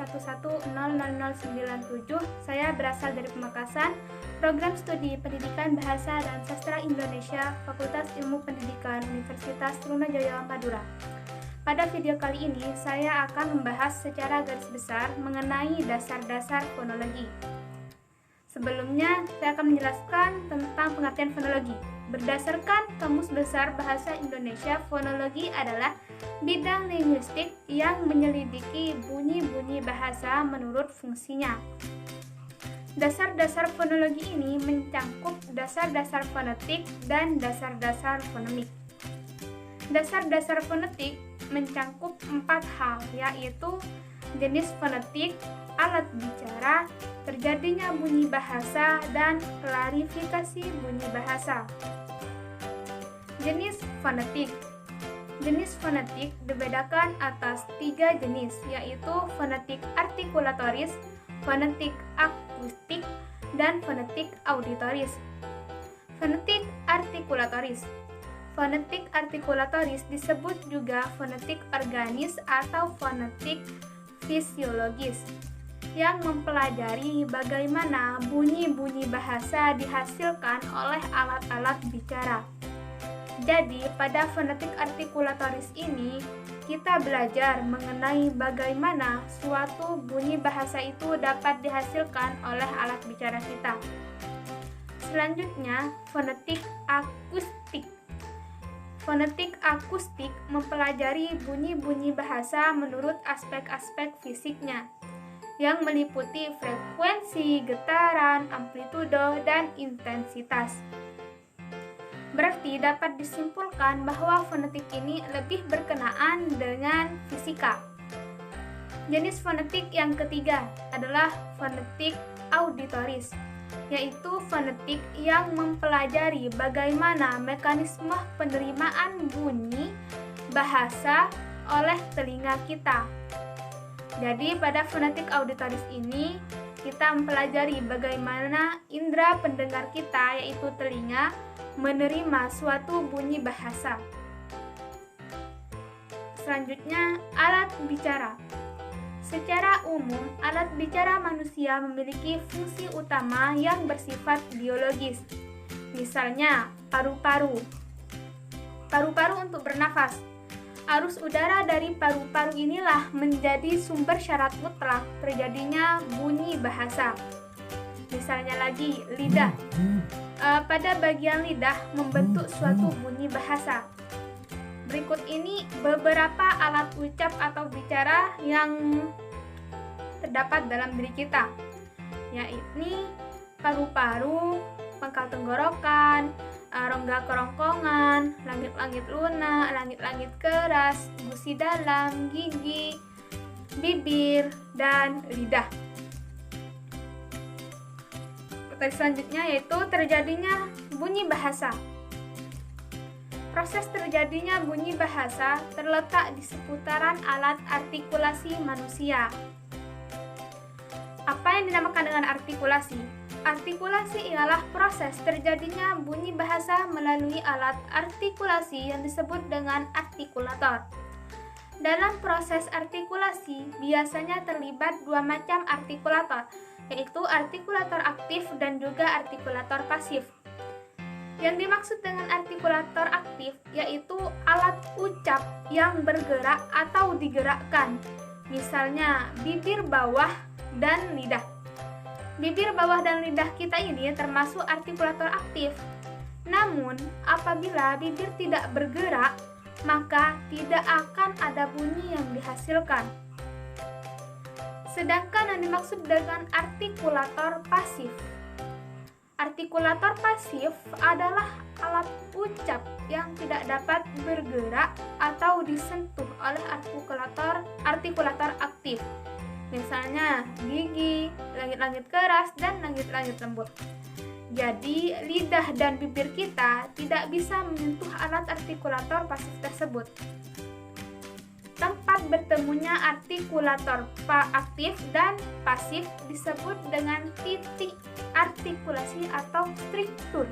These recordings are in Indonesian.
211000097. Saya berasal dari Pamekasan, Program Studi Pendidikan Bahasa dan Sastra Indonesia, Fakultas Ilmu Pendidikan Universitas Trunajaya Madura. Pada video kali ini, saya akan membahas secara garis besar mengenai dasar-dasar fonologi. Sebelumnya, saya akan menjelaskan tentang pengertian fonologi. Berdasarkan Kamus Besar Bahasa Indonesia, fonologi adalah bidang linguistik yang menyelidiki bunyi-bunyi bahasa menurut fungsinya. Dasar-dasar fonologi ini mencangkup dasar-dasar fonetik dan dasar-dasar fonemik. Dasar-dasar fonetik mencangkup 4 hal, yaitu jenis fonetik, alat bicara, terjadinya bunyi bahasa, dan klarifikasi bunyi bahasa. Jenis fonetik. Jenis fonetik dibedakan atas 3 jenis, yaitu fonetik artikulatoris, fonetik akustik, dan fonetik auditoris. Fonetik artikulatoris. Fonetik artikulatoris disebut juga fonetik organis atau fonetik fisiologis, yang mempelajari bagaimana bunyi-bunyi bahasa dihasilkan oleh alat-alat bicara. Jadi, pada fonetik artikulatoris ini, kita belajar mengenai bagaimana suatu bunyi bahasa itu dapat dihasilkan oleh alat bicara kita. Selanjutnya, fonetik akustik. Fonetik akustik mempelajari bunyi-bunyi bahasa menurut aspek-aspek fisiknya, yang meliputi frekuensi, getaran, amplitudo, dan intensitas. Berarti dapat disimpulkan bahwa fonetik ini lebih berkenaan dengan fisika. Jenis fonetik yang ketiga adalah fonetik auditoris, yaitu fonetik yang mempelajari bagaimana mekanisme penerimaan bunyi bahasa oleh telinga kita. Jadi pada fonetik auditoris ini kita mempelajari bagaimana indera pendengar kita, yaitu telinga, menerima suatu bunyi bahasa. Selanjutnya, alat bicara. Secara umum, alat bicara manusia memiliki fungsi utama yang bersifat biologis. Misalnya, paru-paru. Paru-paru untuk bernafas. Arus udara dari paru-paru inilah menjadi sumber syarat mutlak terjadinya bunyi bahasa. Misalnya lagi, lidah. Pada bagian lidah membentuk suatu bunyi bahasa. Berikut ini beberapa alat ucap atau bicara yang terdapat dalam diri kita, yaitu paru-paru, pangkal tenggorokan, rongga kerongkongan, langit-langit lunak, langit-langit keras, gusi dalam, gigi, bibir, dan lidah. Selanjutnya yaitu terjadinya bunyi bahasa. Proses terjadinya bunyi bahasa terletak di seputaran alat artikulasi manusia. Apa yang dinamakan dengan artikulasi? Artikulasi ialah proses terjadinya bunyi bahasa melalui alat artikulasi yang disebut dengan artikulator. Dalam proses artikulasi biasanya terlibat 2 macam artikulator, yaitu artikulator aktif dan juga artikulator pasif. Yang dimaksud dengan artikulator aktif yaitu alat ucap yang bergerak atau digerakkan, misalnya bibir bawah dan lidah. Bibir bawah dan lidah kita ini termasuk artikulator aktif. Namun, apabila bibir tidak bergerak, maka tidak akan ada bunyi yang dihasilkan. Sedangkan yang dimaksud dengan artikulator pasif. Artikulator pasif adalah alat ucap yang tidak dapat bergerak atau disentuh oleh artikulator aktif. Misalnya gigi, langit-langit keras, dan langit-langit lembut. Jadi, lidah dan bibir kita tidak bisa menyentuh alat artikulator pasif tersebut. Tempat bertemunya artikulator aktif dan pasif disebut dengan titik artikulasi atau struktur.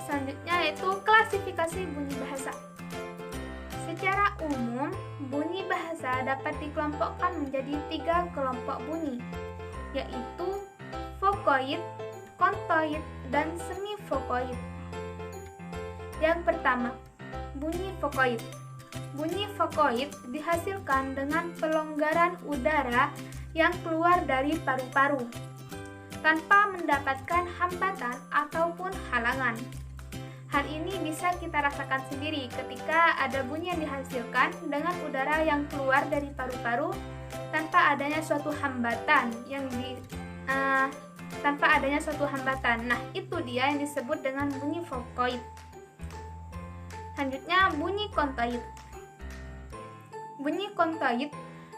Selanjutnya yaitu klasifikasi bunyi bahasa. Secara umum, bunyi bahasa dapat dikelompokkan menjadi 3 kelompok bunyi, yaitu vokoid, kontoid, dan semivokoid. Yang pertama, bunyi vokoid. Bunyi vokoid dihasilkan dengan pelonggaran udara yang keluar dari paru-paru, tanpa mendapatkan hambatan ataupun halangan. Hal ini bisa kita rasakan sendiri ketika ada bunyi yang dihasilkan dengan udara yang keluar dari paru-paru tanpa adanya suatu hambatan Nah, itu dia yang disebut dengan bunyi vokoid. Selanjutnya, bunyi kontoid. Bunyi kontoid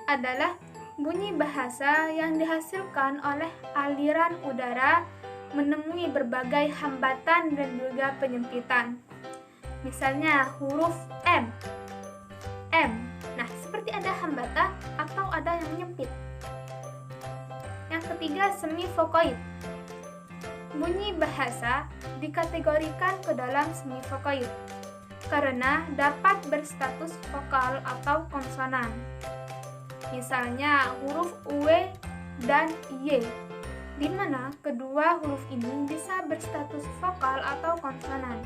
adalah bunyi bahasa yang dihasilkan oleh aliran udara menemui berbagai hambatan dan juga penyempitan. Misalnya huruf M. Nah, seperti ada hambatan atau ada yang menyempit. Yang ketiga, semivokoid. Bunyi bahasa dikategorikan ke dalam semivokoid karena dapat berstatus vokal atau konsonan. Misalnya huruf W dan Y, di mana kedua huruf ini bisa berstatus vokal atau konsonan.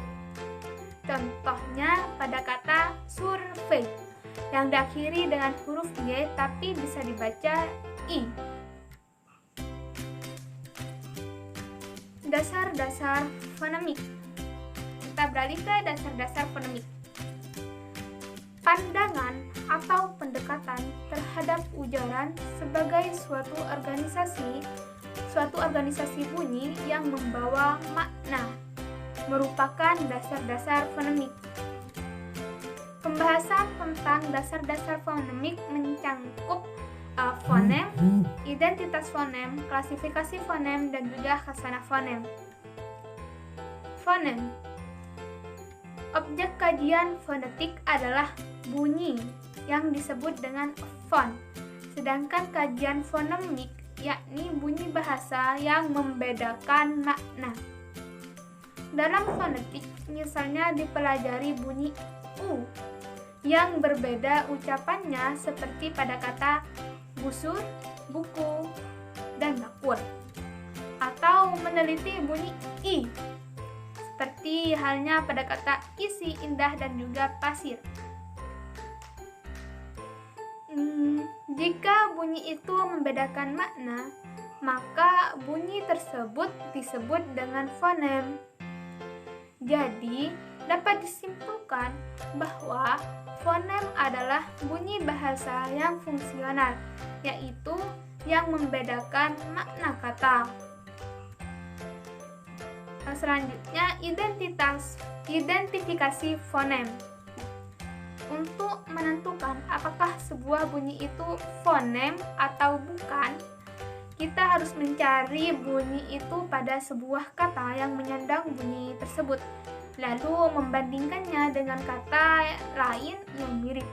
Contohnya pada kata survei yang diakhiri dengan huruf Y tapi bisa dibaca I. Dasar-dasar fonemik. Kita beralih ke dasar-dasar fonemik. Pandangan atau pendekatan terhadap ujaran sebagai suatu organisasi bunyi yang membawa makna merupakan dasar-dasar fonemik. Pembahasan tentang dasar-dasar fonemik mencangkup fonem, identitas fonem, klasifikasi fonem, dan juga khasanah fonem. Fonem. Objek kajian fonetik adalah bunyi yang disebut dengan fon. Sedangkan kajian fonemik yakni bunyi bahasa yang membedakan makna. Dalam fonetik, misalnya dipelajari bunyi U yang berbeda ucapannya seperti pada kata busur, buku, dan bakul. Atau meneliti bunyi I seperti halnya pada kata isi, indah, dan juga pasir. Jika bunyi itu membedakan makna, maka bunyi tersebut disebut dengan fonem. Jadi, dapat disimpulkan bahwa fonem adalah bunyi bahasa yang fungsional, yaitu yang membedakan makna kata. Selanjutnya, identifikasi fonem. Untuk menentukan apakah sebuah bunyi itu fonem atau bukan, kita harus mencari bunyi itu pada sebuah kata yang menyandang bunyi tersebut, lalu membandingkannya dengan kata lain yang mirip.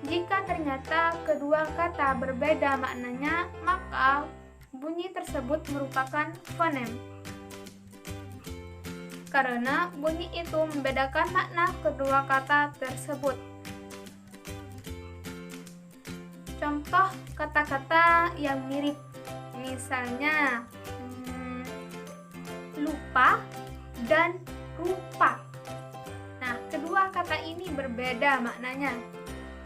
Jika ternyata kedua kata berbeda maknanya, maka bunyi tersebut merupakan fonem. Karena bunyi itu membedakan makna kedua kata tersebut. Contoh kata-kata yang mirip, misalnya lupa dan rupa. Nah, kedua kata ini berbeda maknanya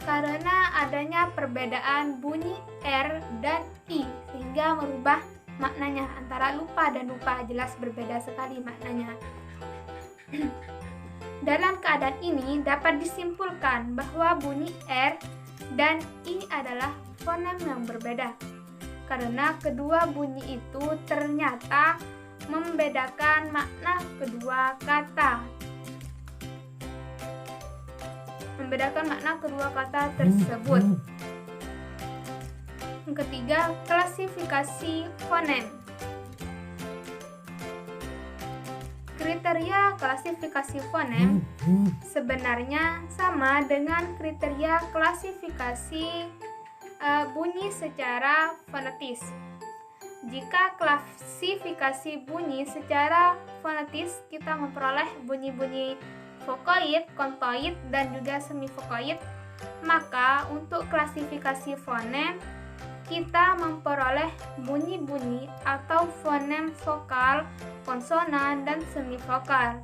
karena adanya perbedaan bunyi R dan I sehingga merubah maknanya. Antara lupa dan rupa jelas berbeda sekali maknanya. Dalam keadaan ini dapat disimpulkan bahwa bunyi R dan I adalah fonem yang berbeda karena kedua bunyi itu ternyata membedakan makna kedua kata. Tersebut. Yang ketiga, klasifikasi fonem. Kriteria klasifikasi fonem sebenarnya sama dengan kriteria klasifikasi bunyi secara fonetis. Jika klasifikasi bunyi secara fonetis, kita memperoleh bunyi-bunyi vokoid, kontoid, dan juga semivokoid. Maka untuk klasifikasi fonem kita memperoleh bunyi-bunyi atau fonem vokal, konsonan, dan semivokal.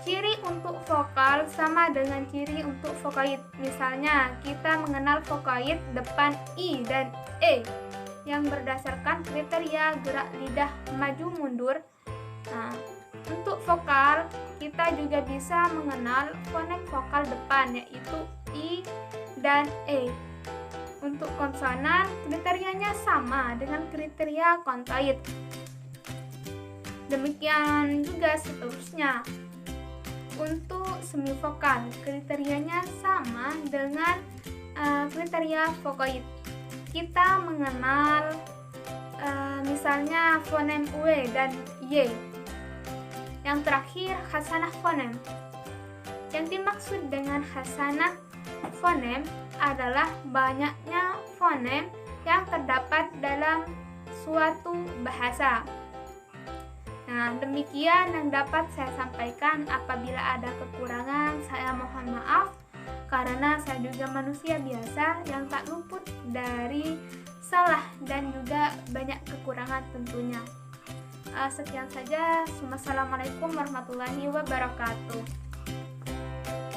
Ciri untuk vokal sama dengan ciri untuk vokoid. Misalnya kita mengenal vokoid depan I dan E yang berdasarkan kriteria gerak lidah maju mundur. Untuk vokal kita juga bisa mengenal fonem vokal depan yaitu I dan E. Untuk konsonan kriterianya sama dengan kriteria kontoid. Demikian juga seterusnya. Untuk semivokal kriterianya sama dengan kriteria vokoid. Kita mengenal misalnya fonem W dan Y. Yang terakhir, khasanah fonem. Yang dimaksud dengan khasanah fonem adalah banyaknya fonem yang terdapat dalam suatu bahasa. Nah, demikian yang dapat saya sampaikan. Apabila ada kekurangan, saya mohon maaf karena saya juga manusia biasa yang tak luput dari salah dan juga banyak kekurangan tentunya. Sekian saja. Wassalamualaikum warahmatullahi wabarakatuh.